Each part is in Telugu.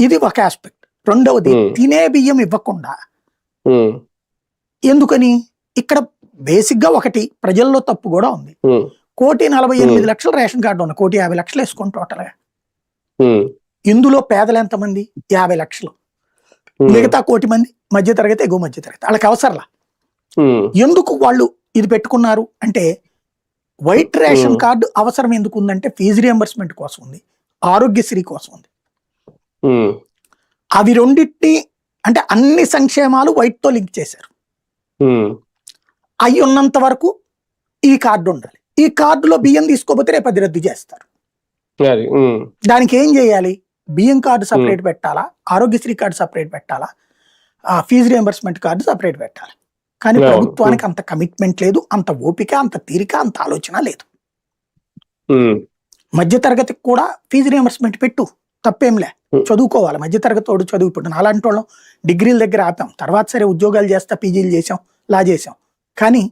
ఇది ఒక ఆస్పెక్ట్. రెండవది తినే బియ్యం ఇవ్వకుండా. ఎందుకని? ఇక్కడ బేసిక్ గా ఒకటి ప్రజల్లో తప్పు కూడా ఉంది. 1,48,00,000 రేషన్ కార్డు ఉంది, 1,50,00,000 వేసుకోండి టోటల్ గా. ఇందులో పేదలు ఎంతమంది? 50 లక్షలు. మిగతా 1,00,00,000 మంది మధ్యతరగతి, ఎగువ మధ్యతరగతి. వాళ్ళకి అవసరంలా. ఎందుకు వాళ్ళు ఇది పెట్టుకున్నారు అంటే, వైట్ రేషన్ కార్డు అవసరం ఎందుకు ఉందంటే ఫీజు రియంబర్స్మెంట్ కోసం ఉంది, ఆరోగ్యశ్రీ కోసం ఉంది. అవి రెండింటిని అంటే అన్ని సంక్షేమాలు వైట్ తో లింక్ చేశారు. అవి ఉన్నంత వరకు ఈ కార్డు ఉండాలి. ఈ కార్డులో బియ్యం తీసుకోపోతే రేపు అది రద్దు చేస్తారు. దానికి ఏం చేయాలి? బియ్యం కార్డు సపరేట్ పెట్టాలా, ఆరోగ్యశ్రీ కార్డు సపరేట్ పెట్టాలా, ఫీజు రియంబర్స్మెంట్ కార్డు సపరేట్ పెట్టాలి. కానీ ప్రభుత్వానికి అంత కమిట్మెంట్ లేదు, అంత ఓపిక, అంత తీరిక, అంత ఆలోచన లేదు. మధ్యతరగతికి కూడా ఫీజు రియంబర్స్మెంట్ పెట్టు, తప్పేంలే, చదువుకోవాలి. మధ్యతరగతి వాడు చదువు. ఇప్పుడు నాలాంటి వాళ్ళం డిగ్రీల దగ్గర ఆపాం, తర్వాత సరే ఉద్యోగాలు చేస్తా పీజీలు చేసాం, లా చేసాం. కానీ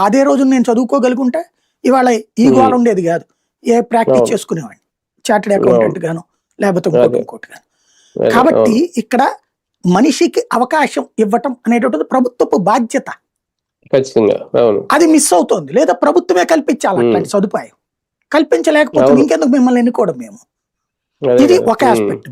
అదే రోజు నేను చదువుకోగలుగుంటే ఇవాళ ఈ గోళ ఉండేది కాదు. ఏ ప్రాక్టీస్ చేసుకునేవాడిని, చార్టెడ్ అకౌంటెంట్ గాను, లేకపోతే ఇంకోటి గాను. కాబట్టి ఇక్కడ మనిషికి అవకాశం ఇవ్వటం అనేటువంటిది ప్రభుత్వపు బాధ్యత. అది మిస్ అవుతోంది. లేదా ప్రభుత్వమే కల్పించాలి అట్లాంటి సదుపాయం. కల్పించలేకపోతే ఇంకెందుకు మిమ్మల్ని ఎన్నుకోవడం మేము? ఇది ఒక ఆస్పెక్ట్.